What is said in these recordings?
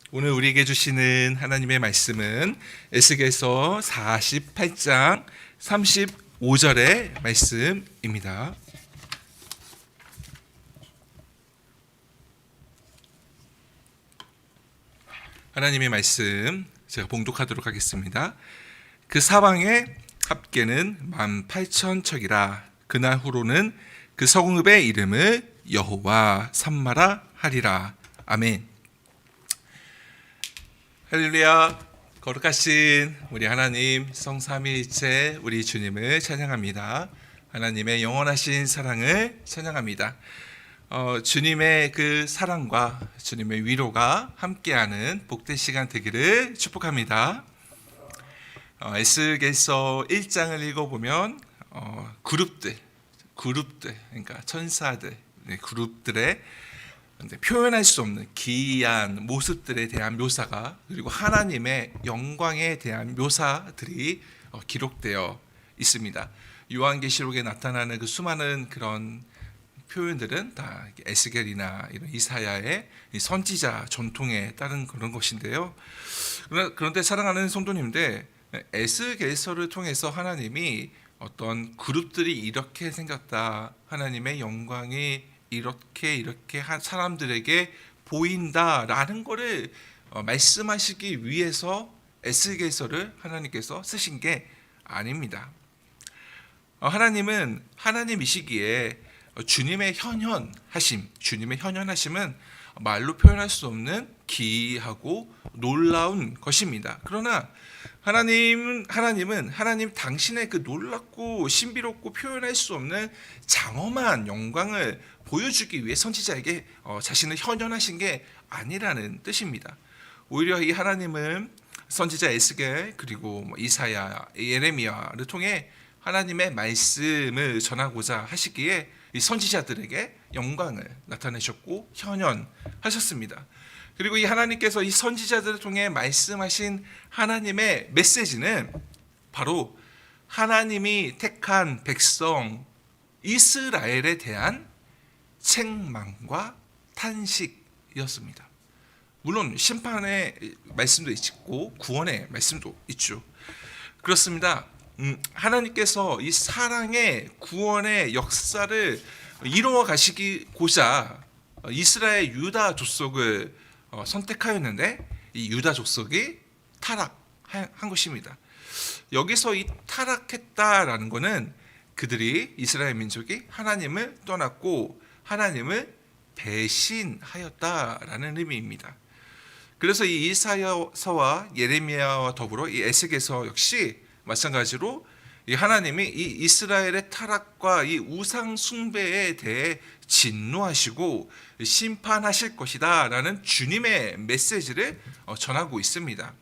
오늘 우리에게 주시는 하나님의 말씀은 에스겔서 48장 35절의 말씀입니다. 하나님의 말씀 제가 봉독하도록 하겠습니다. 그 사방의 합계는 18,000척이라. 그날 후로는 그 성읍의 이름을 여호와 삼마라 하리라. 아멘. 할렐루야. 거룩하신 우리 하나님 성삼위일체 우리 주님을 찬양합니다. 하나님의 영원하신 사랑을 찬양합니다. 주님의 그 사랑과 주님의 위로가 함께하는 복된 시간 되기를 축복합니다. 에스겔서 1장을 읽어보면 그룹들 그러니까 천사들 그룹들의 표현할 수 없는 기이한 모습들에 대한 묘사가, 그리고 하나님의 영광에 대한 묘사들이 기록되어 있습니다. 요한계시록에 나타나는 그 수많은 그런 표현들은 다 에스겔이나 이런 이사야의 선지자 전통에 따른 그런 것인데요. 그런데 사랑하는 성도님들, 에스겔서를 통해서 하나님이 어떤 그룹들이 이렇게 생겼다, 하나님의 영광이 이렇게 한 사람들에게 보인다라는 것을 말씀하시기 위해서 에스겔서를 하나님께서 쓰신 게 아닙니다. 하나님은 하나님이시기에 주님의 현현하심은 말로 표현할 수 없는 기이하고 놀라운 것입니다. 그러나 하나님 당신의 그 놀랍고 신비롭고 표현할 수 없는 장엄한 영광을 보여주기 위해 선지자에게 자신을 현현하신 게 아니라는 뜻입니다. 오히려 이 하나님은 선지자 에스겔 그리고 이사야, 예레미야를 통해 하나님의 말씀을 전하고자 하시기에 이 선지자들에게 영광을 나타내셨고 현현하셨습니다. 그리고 이 하나님께서 이 선지자들을 통해 말씀하신 하나님의 메시지는 바로 하나님이 택한 백성 이스라엘에 대한 책망과 탄식이었습니다. 물론 심판의 말씀도 있고 구원의 말씀도 있죠. 그렇습니다. 하나님께서 이 사랑의 구원의 역사를 이루어 가시고자 이스라엘 유다 족속을 선택하였는데, 이 유다 족속이 타락한 것입니다. 여기서 이 타락했다라는 것은 그들이, 이스라엘 민족이 하나님을 떠났고 하나님을 배신하였다라는 의미입니다. 그래서 이 이사야서와 예레미야와 더불어 이 에스겔서 역시 마찬가지로 이 하나님이 이 이스라엘의 타락과 이 우상 숭배에 대해 진노하시고 심판하실 것이다라는 주님의 메시지를 전하고 있습니다.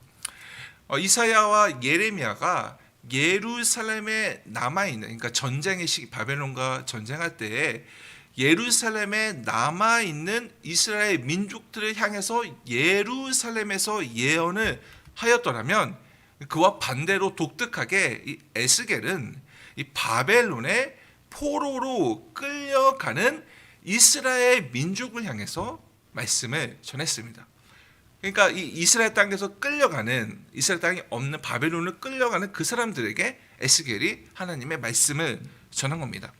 이사야와 예레미야가 예루살렘에 남아있는, 그러니까 전쟁의 시기, 바벨론과 전쟁할 때에 예루살렘에 남아있는 이스라엘 민족들을 향해서 예루살렘에서 예언을 하였더라면, 그와 반대로 독특하게 이 에스겔은 이 바벨론의 포로로 끌려가는 이스라엘 민족을 향해서 말씀을 전했습니다. 그러니까 이 이스라엘 땅에서 끌려가는, 이스라엘 땅이 없는 바벨론을 끌려가는 그 사람들에게 에스겔이 하나님의 말씀을 전한 겁니다.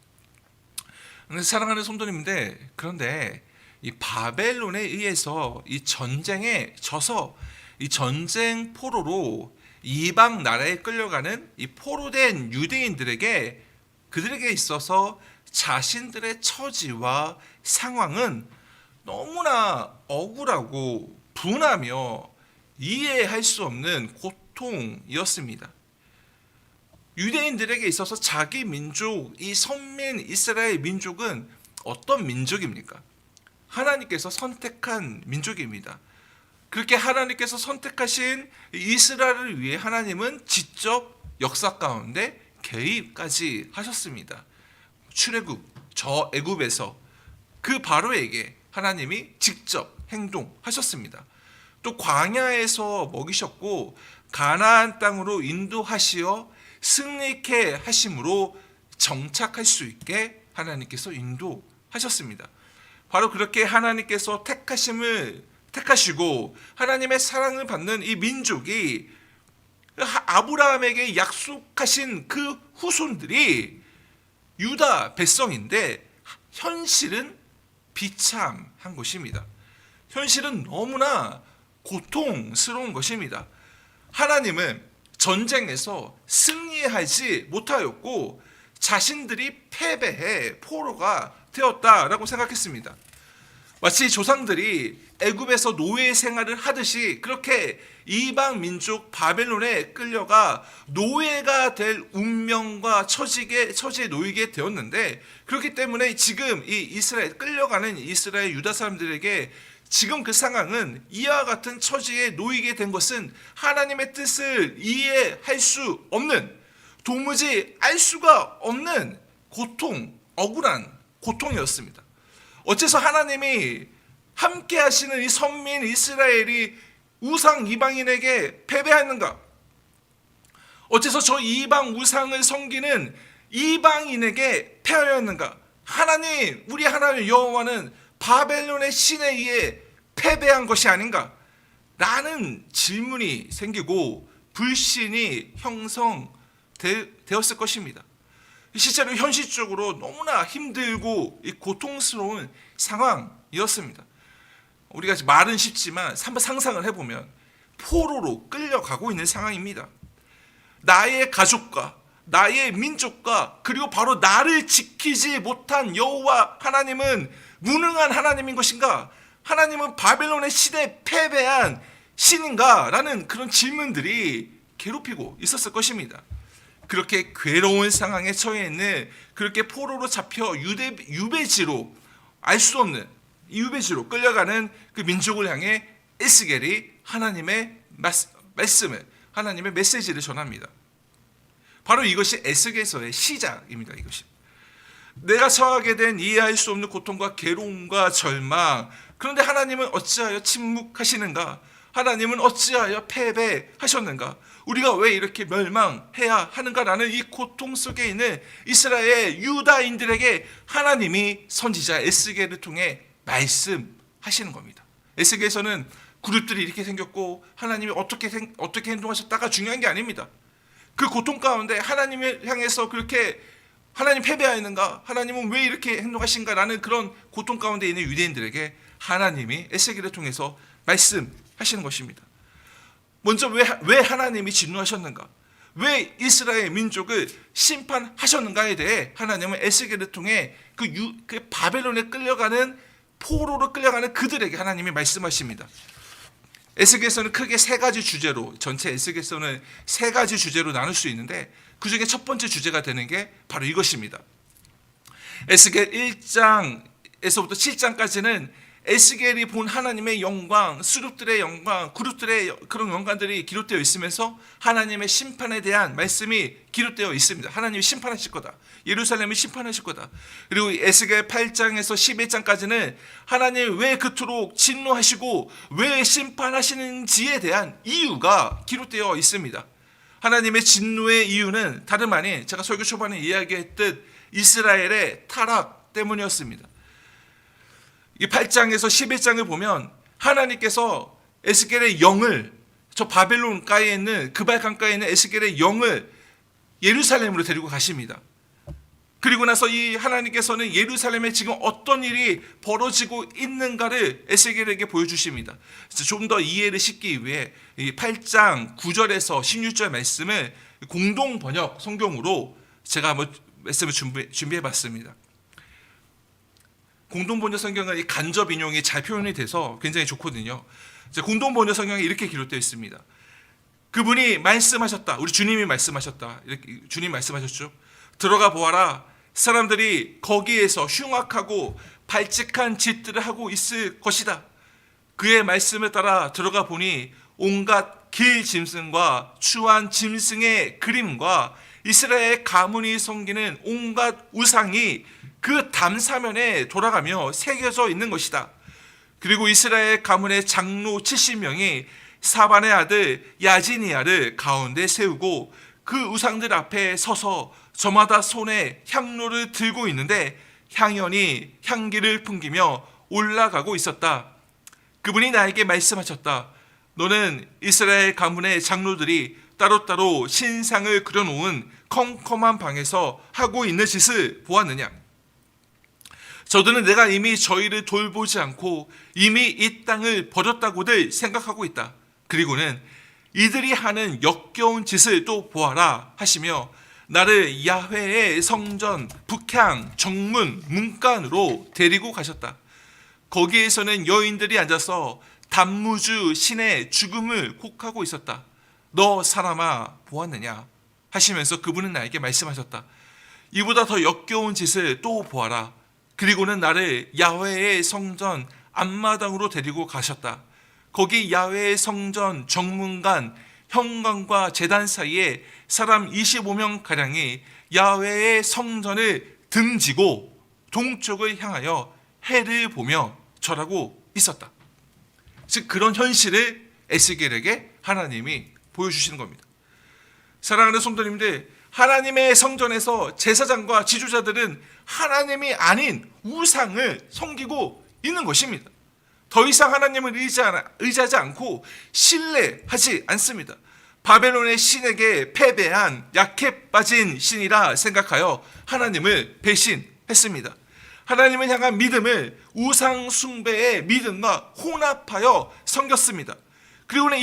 사랑하는 성도님인데, 그런데 이 바벨론에 의해서 이 전쟁에 져서 이 전쟁 포로로 이방 나라에 끌려가는 이 포로된 유대인들에게, 그들에게 있어서 자신들의 처지와 상황은 너무나 억울하고 분하며 이해할 수 없는 고통이었습니다. 유대인들에게 있어서 자기 민족, 이 선민 이스라엘 민족은 어떤 민족입니까? 하나님께서 선택한 민족입니다. 그렇게 하나님께서 선택하신 이스라엘을 위해 하나님은 직접 역사 가운데 개입까지 하셨습니다. 출애굽, 저 애굽에서 그 바로에게 하나님이 직접 행동하셨습니다. 또 광야에서 먹이셨고 가나안 땅으로 인도하시어 승리케 하심으로 정착할 수 있게 하나님께서 인도하셨습니다. 바로 그렇게 하나님께서 택하심을 택하시고 하나님의 사랑을 받는 이 민족이 아브라함에게 약속하신 그 후손들이 유다 백성인데 현실은 비참한 것입니다. 현실은 너무나 고통스러운 것입니다. 하나님은 전쟁에서 승리하지 못하였고 자신들이 패배해 포로가 되었다라고 생각했습니다. 마치 조상들이 애굽에서 노예 생활을 하듯이 그렇게 이방 민족 바벨론에 끌려가 노예가 될 운명과 처지에 놓이게 되었는데, 그렇기 때문에 지금 이 이스라엘 끌려가는 이스라엘 유다 사람들에게 지금 그 상황은 이와 같은 처지에 놓이게 된 것은 하나님의 뜻을 이해할 수 없는, 도무지 알 수가 없는 억울한 고통이었습니다. 어째서 하나님이 함께 하시는 이 선민 이스라엘이 우상 이방인에게 패배하는가? 어째서 저 이방 우상을 섬기는 이방인에게 패하였는가? 하나님, 우리 하나님 여호와는 바벨론의 신에 의해 패배한 것이 아닌가? 라는 질문이 생기고 불신이 형성되었을 것입니다. 실제로 현실적으로 너무나 힘들고 고통스러운 상황이었습니다. 우리가 말은 쉽지만 한번 상상을 해보면 포로로 끌려가고 있는 상황입니다. 나의 가족과 나의 민족과 그리고 바로 나를 지키지 못한 여호와 하나님은 무능한 하나님인 것인가? 하나님은 바벨론의 신에 패배한 신인가? 라는 그런 질문들이 괴롭히고 있었을 것입니다. 그렇게 괴로운 상황에 처해 있는, 그렇게 포로로 잡혀 유배지로, 알 수 없는 유배지로 끌려가는 그 민족을 향해 에스겔이 하나님의 말씀을, 하나님의 메시지를 전합니다. 바로 이것이 에스겔서의 시작입니다. 이것이 내가 처하게 된 이해할 수 없는 고통과 괴로움과 절망, 그런데 하나님은 어찌하여 침묵하시는가? 하나님은 어찌하여 패배하셨는가? 우리가 왜 이렇게 멸망해야 하는가라는 이 고통 속에 있는 이스라엘 유다인들에게 하나님이 선지자 에스겔을 통해 말씀하시는 겁니다. 에스겔에서는 그룹들이 이렇게 생겼고 하나님이 어떻게 행동하셨다가 중요한 게 아닙니다. 그 고통 가운데 하나님을 향해서 그렇게 하나님 패배하였는가? 하나님은 왜 이렇게 행동하신가라는 그런 고통 가운데 있는 유대인들에게 하나님이 에스겔을 통해서 말씀하시는 것입니다. 먼저 왜 하나님이 진노하셨는가? 왜 이스라엘 민족을 심판하셨는가에 대해 하나님은 에스겔을 통해 그 바벨론에 끌려가는, 포로로 끌려가는 그들에게 하나님이 말씀하십니다. 에스겔서는 크게 세 가지 주제로, 전체 에스겔서는 세 가지 주제로 나눌 수 있는데 그 중에 첫 번째 주제가 되는 게 바로 이것입니다. 에스겔 1장에서부터 7장까지는 에스겔이 본 하나님의 영광, 수룹들의 영광, 그룹들의 그런 영광들이 기록되어 있으면서 하나님의 심판에 대한 말씀이 기록되어 있습니다. 하나님이 심판하실 거다. 예루살렘을 심판하실 거다. 그리고 에스겔 8장에서 11장까지는 하나님 왜 그토록 진노하시고 왜 심판하시는지에 대한 이유가 기록되어 있습니다. 하나님의 진노의 이유는 다름 아닌 제가 설교 초반에 이야기했듯 이스라엘의 타락 때문이었습니다. 이 8장에서 11장을 보면 하나님께서 에스겔의 영을, 저 바벨론가에 있는 그발강가에 있는 에스겔의 영을 예루살렘으로 데리고 가십니다. 그리고 나서 이 하나님께서는 예루살렘에 지금 어떤 일이 벌어지고 있는가를 에스겔에게 보여주십니다. 좀 더 이해를 쉽기 위해 이 8장 9절에서 16절 말씀을 공동 번역 성경으로 제가 한번 말씀을 준비해 봤습니다. 공동번역 성경은 이 간접 인용이 잘 표현이 돼서 굉장히 좋거든요. 공동번역 성경에 이렇게 기록되어 있습니다. 그분이 말씀하셨다. 우리 주님이 말씀하셨다. 이렇게 주님 말씀하셨죠. 들어가 보아라. 사람들이 거기에서 흉악하고 발칙한 짓들을 하고 있을 것이다. 그의 말씀을 따라 들어가 보니 온갖 길 짐승과 추한 짐승의 그림과 이스라엘 가문이 섬기는 온갖 우상이 그 담사면에 돌아가며 새겨져 있는 것이다. 그리고 이스라엘 가문의 장로 70명이 사반의 아들 야지니아를 가운데 세우고 그 우상들 앞에 서서 저마다 손에 향로를 들고 있는데 향연이 향기를 풍기며 올라가고 있었다. 그분이 나에게 말씀하셨다. 너는 이스라엘 가문의 장로들이 따로따로 신상을 그려놓은 컴컴한 방에서 하고 있는 짓을 보았느냐? 저들은 내가 이미 저희를 돌보지 않고 이미 이 땅을 버렸다고들 생각하고 있다. 그리고는 이들이 하는 역겨운 짓을 또 보아라 하시며 나를 야훼의 성전 북향 정문 문간으로 데리고 가셨다. 거기에서는 여인들이 앉아서 단무주 신의 죽음을 곡하고 있었다. 너 사람아 보았느냐 하시면서 그분은 나에게 말씀하셨다. 이보다 더 역겨운 짓을 또 보아라. 그리고는 나를 야훼의 성전 앞마당으로 데리고 가셨다. 거기 야훼의 성전 정문간 현관과 제단 사이에 사람 25명 가량이 야훼의 성전을 등지고 동쪽을 향하여 해를 보며 절하고 있었다. 즉 그런 현실을 에스겔에게 하나님이 보여주시는 겁니다. 사랑하는 성도님들, 하나님의 성전에서 제사장과 지도자들은 하나님이 아닌 우상을 섬기고 있는 것입니다. 더 이상 하나님을 의지하지 않고 신뢰하지 않습니다. 바벨론의 신에게 패배한 약해 빠진 신이라 생각하여 하나님을 배신했습니다. 하나님을 향한 믿음을 우상 숭배의 믿음과 혼합하여 섬겼습니다. 그리고는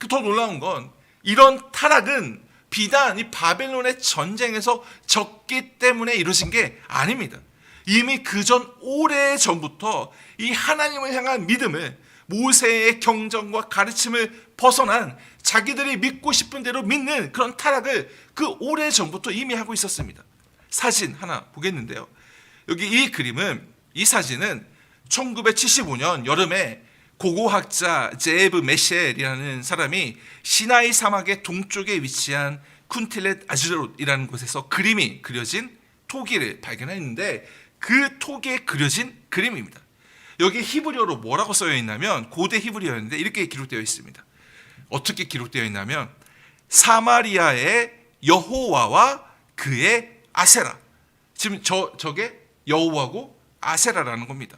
더 놀라운 건 이런 타락은 비단 이 바벨론의 전쟁에서 졌기 때문에 이루어진 게 아닙니다. 이미 그전 오래 전부터 이 하나님을 향한 믿음을 모세의 경전과 가르침을 벗어난 자기들이 믿고 싶은 대로 믿는 그런 타락을 그 오래 전부터 이미 하고 있었습니다. 사진 하나 보겠는데요. 여기 이 사진은 1975년 여름에 고고학자 제브 메셸이라는 사람이 시나이 사막의 동쪽에 위치한 쿤틸렛 아즈롯이라는 곳에서 그림이 그려진 토기를 발견했는데 그 토기에 그려진 그림입니다. 여기 히브리어로 뭐라고 써여 있냐면 고대 히브리어였는데 이렇게 기록되어 있습니다. 어떻게 기록되어 있냐면 사마리아의 여호와와 그의 아세라. 지금 저게 여호와고 아세라라는 겁니다.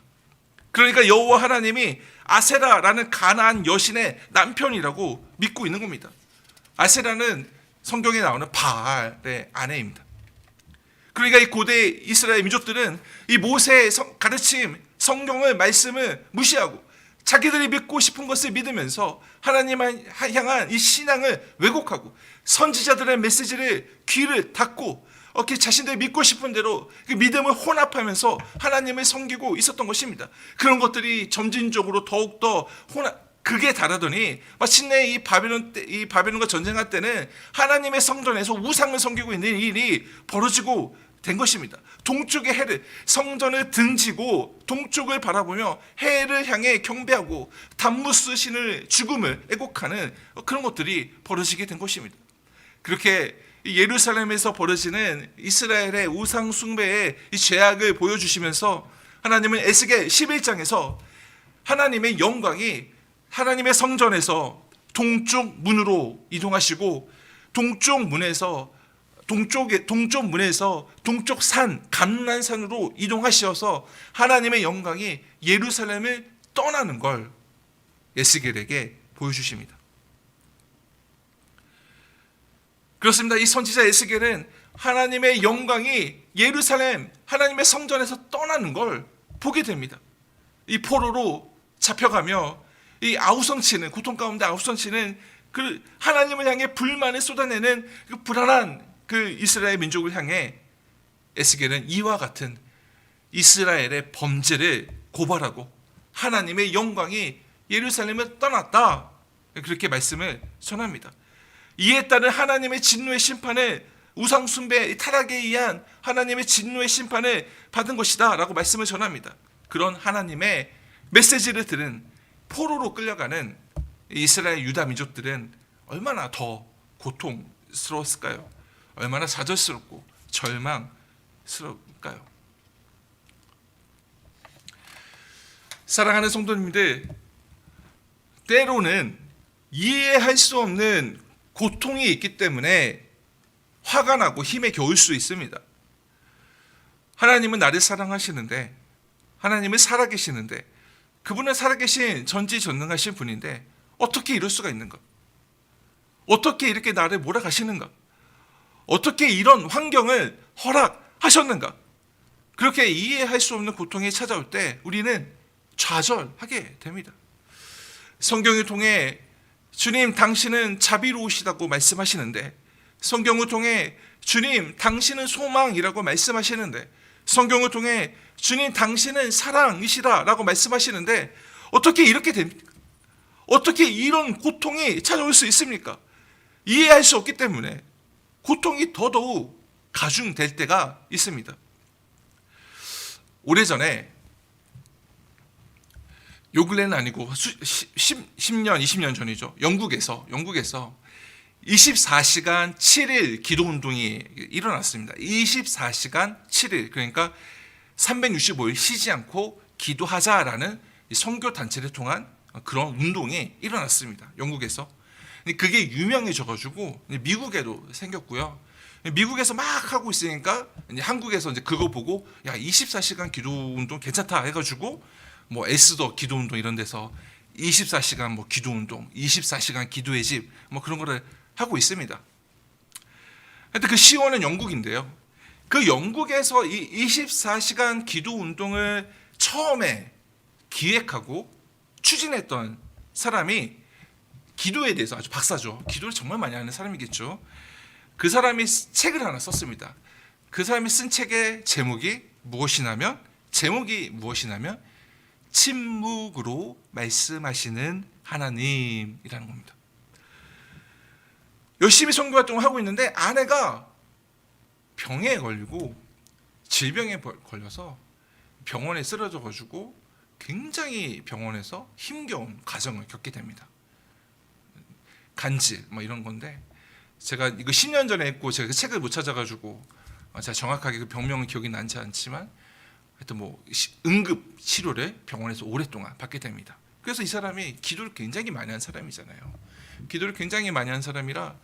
그러니까 여호와 하나님이 아세라라는 가나안 여신의 남편이라고 믿고 있는 겁니다. 아세라는 성경에 나오는 바알의 아내입니다. 그러니까 이 고대 이스라엘 민족들은 이 모세의 가르침, 성경의 말씀을 무시하고 자기들이 믿고 싶은 것을 믿으면서 하나님을 향한 이 신앙을 왜곡하고 선지자들의 메시지를 귀를 닫고 자신들이 믿고 싶은 대로 그 믿음을 혼합하면서 하나님을 섬기고 있었던 것입니다. 그런 것들이 점진적으로 더욱더 극에 달하더니 마침내 이 바벨론과 전쟁할 때는 하나님의 성전에서 우상을 섬기고 있는 일이 벌어지고 된 것입니다. 동쪽의 해를 성전을 등지고 동쪽을 바라보며 해를 향해 경배하고 담무스 신을 죽음을 애곡하는 그런 것들이 벌어지게 된 것입니다. 그렇게 예루살렘에서 벌어지는 이스라엘의 우상 숭배의 이 죄악을 보여주시면서 하나님은 에스겔 11장에서 하나님의 영광이 하나님의 성전에서 동쪽 문으로 이동하시고 동쪽 문에서 동쪽 산 감난산으로 이동하셔서 하나님의 영광이 예루살렘을 떠나는 걸 에스겔에게 보여주십니다. 그렇습니다. 이 선지자 에스겔은 하나님의 영광이 예루살렘 하나님의 성전에서 떠나는 걸 보게 됩니다. 이 포로로 잡혀가며 이 아우성치는 고통 가운데 아우성치는 그 하나님을 향해 불만을 쏟아내는 그 불안한 그 이스라엘 민족을 향해 에스겔은 이와 같은 이스라엘의 범죄를 고발하고 하나님의 영광이 예루살렘을 떠났다 그렇게 말씀을 전합니다. 이에 따른 하나님의 진노의 심판을 우상 숭배 타락에 의한 하나님의 진노의 심판을 받은 것이다 라고 말씀을 전합니다. 그런 하나님의 메시지를 들은 포로로 끌려가는 이스라엘 유다 민족들은 얼마나 더 고통스러웠을까요? 얼마나 좌절스럽고 절망스러울까요? 사랑하는 성도님들, 때로는 이해할 수 없는 고통이 있기 때문에 화가 나고 힘에 겨울 수 있습니다. 하나님은 나를 사랑하시는데, 하나님은 살아계시는데 그분은 살아계신 전지전능하신 분인데 어떻게 이럴 수가 있는가? 어떻게 이렇게 나를 몰아가시는가? 어떻게 이런 환경을 허락하셨는가? 그렇게 이해할 수 없는 고통이 찾아올 때 우리는 좌절하게 됩니다. 성경을 통해 주님 당신은 자비로우시다고 말씀하시는데, 성경을 통해 주님 당신은 소망이라고 말씀하시는데, 성경을 통해 주님 당신은 사랑이시라라고 말씀하시는데 어떻게 이렇게 됩니까? 어떻게 이런 고통이 찾아올 수 있습니까? 이해할 수 없기 때문에 고통이 더더욱 가중될 때가 있습니다. 오래전에, 요 근래는 아니고 10년, 20년 전이죠. 영국에서 24시간 7일 기도운동이 일어났습니다. 24시간 7일, 그러니까 365일 쉬지 않고 기도하자라는 선교단체를 통한 그런 운동이 일어났습니다. 영국에서. 그게 유명해져가지고 미국에도 생겼고요. 미국에서 막 하고 있으니까 한국에서 이제 그거 보고 야 24시간 기도운동 괜찮다 해가지고 뭐 에스더 기도운동 이런 데서 24시간 뭐 기도운동, 24시간 기도의 집 뭐 그런 거를 하고 있습니다. 근데 그 시원은 영국인데요. 그 영국에서 이 24시간 기도운동을 처음에 기획하고 추진했던 사람이, 기도에 대해서 아주 박사죠. 기도를 정말 많이 하는 사람이겠죠. 그 사람이 책을 하나 썼습니다. 그 사람이 쓴 책의 제목이 무엇이냐면 침묵으로 말씀하시는 하나님이라는 겁니다. 열심히 선교 활동을 하고 있는데 아내가 병에 걸리고 질병에 걸려서 병원에 쓰러져 가지고 굉장히 병원에서 힘겨운 과정을 겪게 됩니다. 간질 뭐 이런 건데, 제가 이거 10년 전에 했고 제가 그 책을 못 찾아가지고 제가 정확하게 그 병명은 기억이 나지 않지만 하여튼 뭐 응급 치료를 병원에서 오랫동안 받게 됩니다. 그래서 이 사람이 기도를 굉장히 많이 한 사람이잖아요. 기도를 굉장히 많이 한 사람이라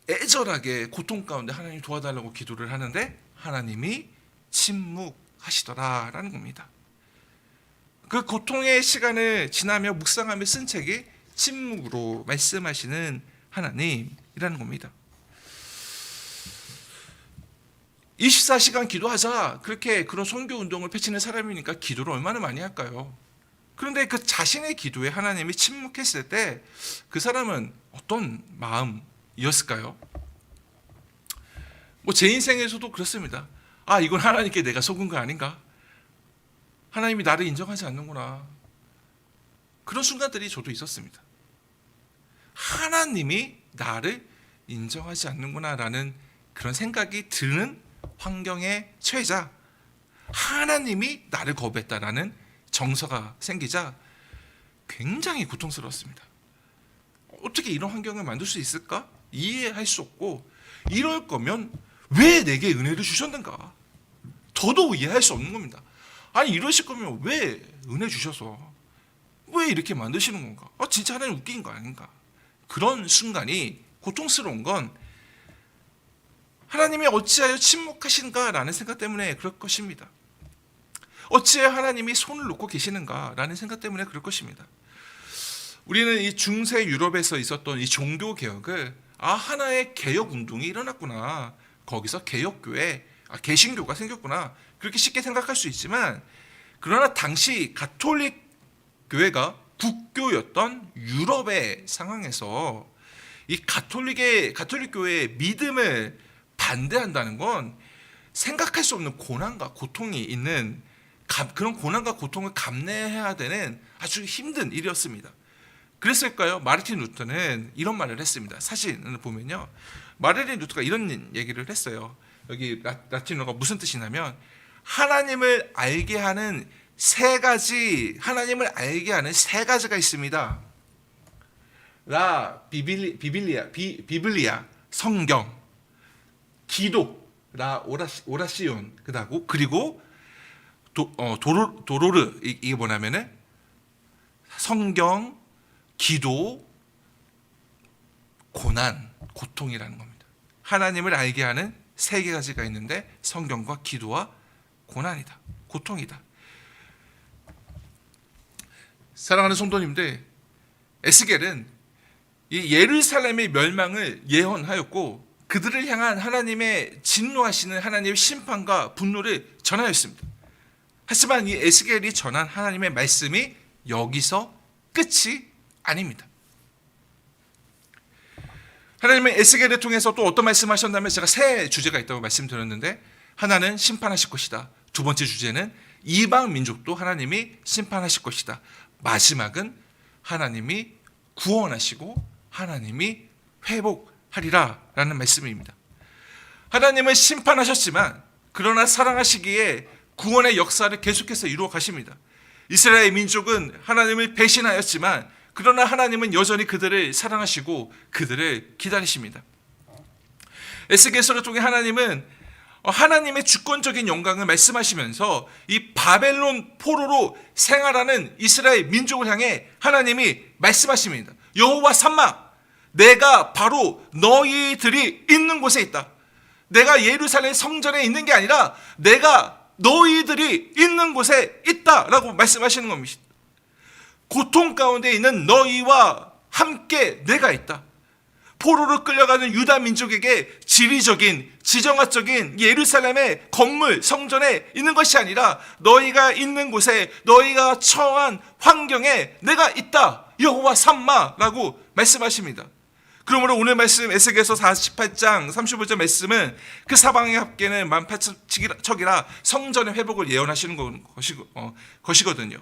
애절하게 고통 가운데 하나님 도와달라고 기도를 하는데 하나님이 침묵하시더라라는 겁니다. 그 고통의 시간을 지나며 묵상하며 쓴 책이 침묵으로 말씀하시는 하나님이라는 겁니다. 24시간 기도하자, 그렇게 그런 선교 운동을 펼치는 사람이니까 기도를 얼마나 많이 할까요? 그런데 그 자신의 기도에 하나님이 침묵했을 때 그 사람은 어떤 마음이었을까요? 뭐 제 인생에서도 그렇습니다. 아, 이건 하나님께 내가 속은 거 아닌가? 하나님이 나를 인정하지 않는구나. 그런 순간들이 저도 있었습니다. 하나님이 나를 인정하지 않는구나라는 그런 생각이 드는 환경에 처해자 하나님이 나를 거부했다라는 정서가 생기자 굉장히 고통스러웠습니다. 어떻게 이런 환경을 만들 수 있을까? 이해할 수 없고, 이럴 거면 왜 내게 은혜를 주셨는가? 더더욱 이해할 수 없는 겁니다. 아니 이러실 거면 왜 은혜 주셔서 왜 이렇게 만드시는 건가? 진짜 하나님 웃긴 거 아닌가? 그런 순간이 고통스러운 건 하나님이 어찌하여 침묵하신가라는 생각 때문에 그럴 것입니다. 어찌하여 하나님이 손을 놓고 계시는가라는 생각 때문에 그럴 것입니다. 우리는 이 중세 유럽에서 있었던 이 종교 개혁을 하나의 개혁 운동이 일어났구나, 거기서 개혁교회, 개신교가 생겼구나, 그렇게 쉽게 생각할 수 있지만, 그러나 당시 가톨릭 교회가 국교였던 유럽의 상황에서 이 가톨릭 교회의 믿음을 반대한다는 건 생각할 수 없는 고난과 고통이 있는, 그런 고난과 고통을 감내해야 되는 아주 힘든 일이었습니다. 그랬을까요? 마르틴 루터는 이런 말을 했습니다. 사진을 보면요, 마르틴 루터가 이런 얘기를 했어요. 여기 라틴어가 무슨 뜻이냐면, 하나님을 알게 하는 세 가지가 있습니다. 비빌리아 성경, 기도 오라시온, 그리고 도로르, 이게 뭐냐면은 성경, 기도, 고난, 고통이라는 겁니다. 하나님을 알게 하는 세 가지가 있는데 성경과 기도와 고난이다, 고통이다. 사랑하는 성도님들, 에스겔은 이 예루살렘의 멸망을 예언하였고 그들을 향한 하나님의 진노하시는 하나님의 심판과 분노를 전하였습니다. 하지만 이 에스겔이 전한 하나님의 말씀이 여기서 끝이 아닙니다. 하나님은 에스겔을 통해서 또 어떤 말씀하셨냐면, 제가 세 주제가 있다고 말씀드렸는데, 하나는 심판하실 것이다. 두 번째 주제는 이방 민족도 하나님이 심판하실 것이다. 마지막은 하나님이 구원하시고 하나님이 회복하리라 라는 말씀입니다. 하나님은 심판하셨지만 그러나 사랑하시기에 구원의 역사를 계속해서 이루어 가십니다. 이스라엘 민족은 하나님을 배신하였지만 그러나 하나님은 여전히 그들을 사랑하시고 그들을 기다리십니다. 에스겔서를 통해 하나님은 하나님의 주권적인 영광을 말씀하시면서 이 바벨론 포로로 생활하는 이스라엘 민족을 향해 하나님이 말씀하십니다. 여호와 삼마, 내가 바로 너희들이 있는 곳에 있다. 내가 예루살렘 성전에 있는 게 아니라 내가 너희들이 있는 곳에 있다라고 말씀하시는 겁니다. 고통 가운데 있는 너희와 함께 내가 있다. 포로로 끌려가는 유다 민족에게 지리적인, 지정학적인 예루살렘의 건물, 성전에 있는 것이 아니라 너희가 있는 곳에, 너희가 처한 환경에 내가 있다. 여호와 삼마라고 말씀하십니다. 그러므로 오늘 말씀 에스겔서 48장 35절 말씀은 그 사방의 합계는 18,000척이라 성전의 회복을 예언하시는 것이거든요.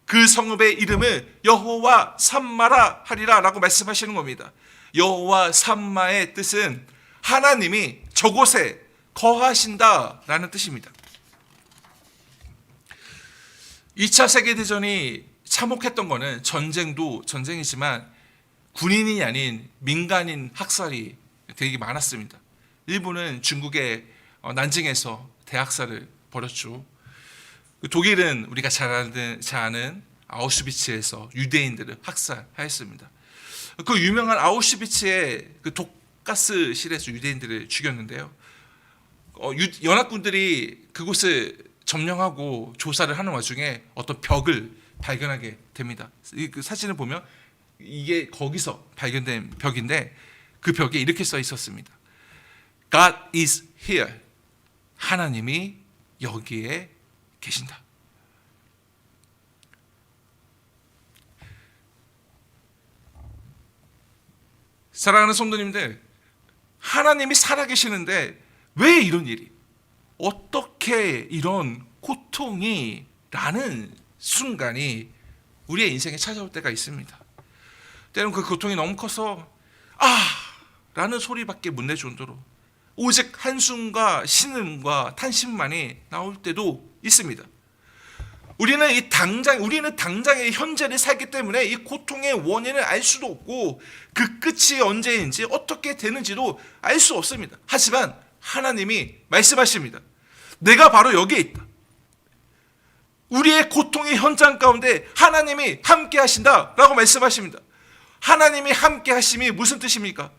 그 성읍의 이름을 여호와 삼마라 하리라 라고 말씀하시는 겁니다. 여호와 삼마의 뜻은 하나님이 저곳에 거하신다라는 뜻입니다. 2차 세계대전이 참혹했던 것은 전쟁도 전쟁이지만 군인이 아닌 민간인 학살이 되게 많았습니다. 일본은 중국의 난징에서 대학살을 벌였죠. 독일은 우리가 잘 아는 아우슈비츠에서 유대인들을 학살하였습니다. 그 유명한 아우슈비츠의 그 독가스실에서 유대인들을 죽였는데요. 연합군들이 그곳을 점령하고 조사를 하는 와중에 어떤 벽을 발견하게 됩니다. 그 사진을 보면 이게 거기서 발견된 벽인데 그 벽에 이렇게 써 있었습니다. God is here. 하나님이 여기에 계신다. 사랑하는 성도님들, 하나님이 살아계시는데 왜 이런 일이, 어떻게 이런 고통이 라는 순간이 우리의 인생에 찾아올 때가 있습니다. 때로는 그 고통이 너무 커서 라는 소리밖에 못 낼 정도로 오직 한숨과 신음과 탄식만이 나올 때도 있습니다. 우리는 당장의 현재를 살기 때문에 이 고통의 원인을 알 수도 없고 그 끝이 언제인지 어떻게 되는지도 알 수 없습니다. 하지만 하나님이 말씀하십니다. 내가 바로 여기에 있다. 우리의 고통의 현장 가운데 하나님이 함께 하신다라고 말씀하십니다. 하나님이 함께 하심이 무슨 뜻입니까?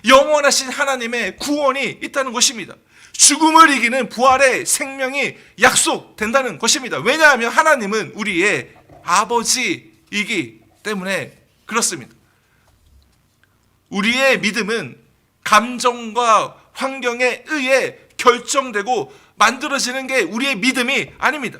영원하신 하나님의 구원이 있다는 것입니다. 죽음을 이기는 부활의 생명이 약속된다는 것입니다. 왜냐하면 하나님은 우리의 아버지이기 때문에 그렇습니다. 우리의 믿음은 감정과 환경에 의해 결정되고 만들어지는 게 우리의 믿음이 아닙니다.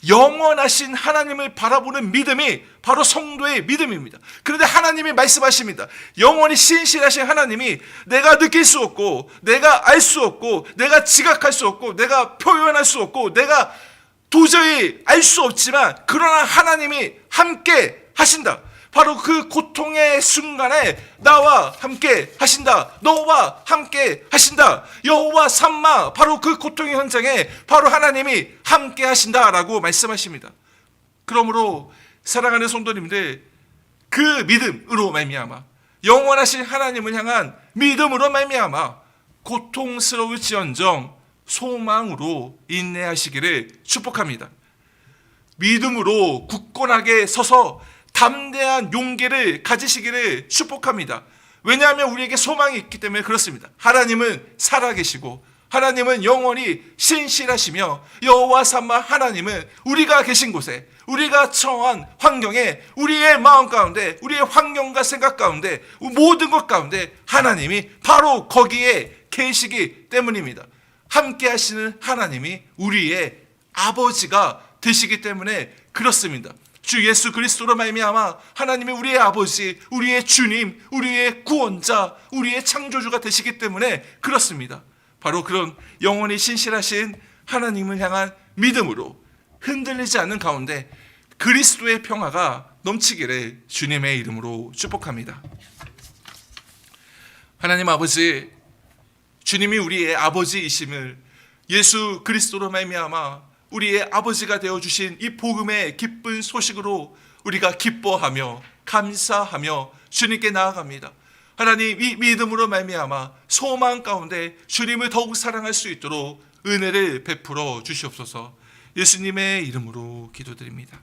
영원하신 하나님을 바라보는 믿음이 바로 성도의 믿음입니다. 그런데 하나님이 말씀하십니다. 영원히 신실하신 하나님이 내가 느낄 수 없고 내가 알 수 없고 내가 지각할 수 없고 내가 표현할 수 없고 내가 도저히 알 수 없지만 그러나 하나님이 함께 하신다. 바로 그 고통의 순간에 나와 함께 하신다. 너와 함께 하신다. 여호와 삼마, 바로 그 고통의 현장에 바로 하나님이 함께 하신다라고 말씀하십니다. 그러므로 사랑하는 성도님들, 그 믿음으로 말미암아, 영원하신 하나님을 향한 믿음으로 말미암아 고통스러울지언정 소망으로 인내하시기를 축복합니다. 믿음으로 굳건하게 서서 담대한 용기를 가지시기를 축복합니다. 왜냐하면 우리에게 소망이 있기 때문에 그렇습니다. 하나님은 살아계시고 하나님은 영원히 신실하시며 여호와 삼마 하나님은 우리가 계신 곳에, 우리가 처한 환경에, 우리의 마음 가운데, 우리의 환경과 생각 가운데, 모든 것 가운데 하나님이 바로 거기에 계시기 때문입니다. 함께 하시는 하나님이 우리의 아버지가 되시기 때문에 그렇습니다. 주 예수 그리스도로 말미암아 하나님이 우리의 아버지, 우리의 주님, 우리의 구원자, 우리의 창조주가 되시기 때문에 그렇습니다. 바로 그런 영원히 신실하신 하나님을 향한 믿음으로 흔들리지 않는 가운데 그리스도의 평화가 넘치기를 주님의 이름으로 축복합니다. 하나님 아버지, 주님이 우리의 아버지이심을 예수 그리스도로 말미암아 우리의 아버지가 되어주신 이 복음의 기쁜 소식으로 우리가 기뻐하며 감사하며 주님께 나아갑니다. 하나님, 이 믿음으로 말미암아 소망 가운데 주님을 더욱 사랑할 수 있도록 은혜를 베풀어 주시옵소서. 예수님의 이름으로 기도드립니다.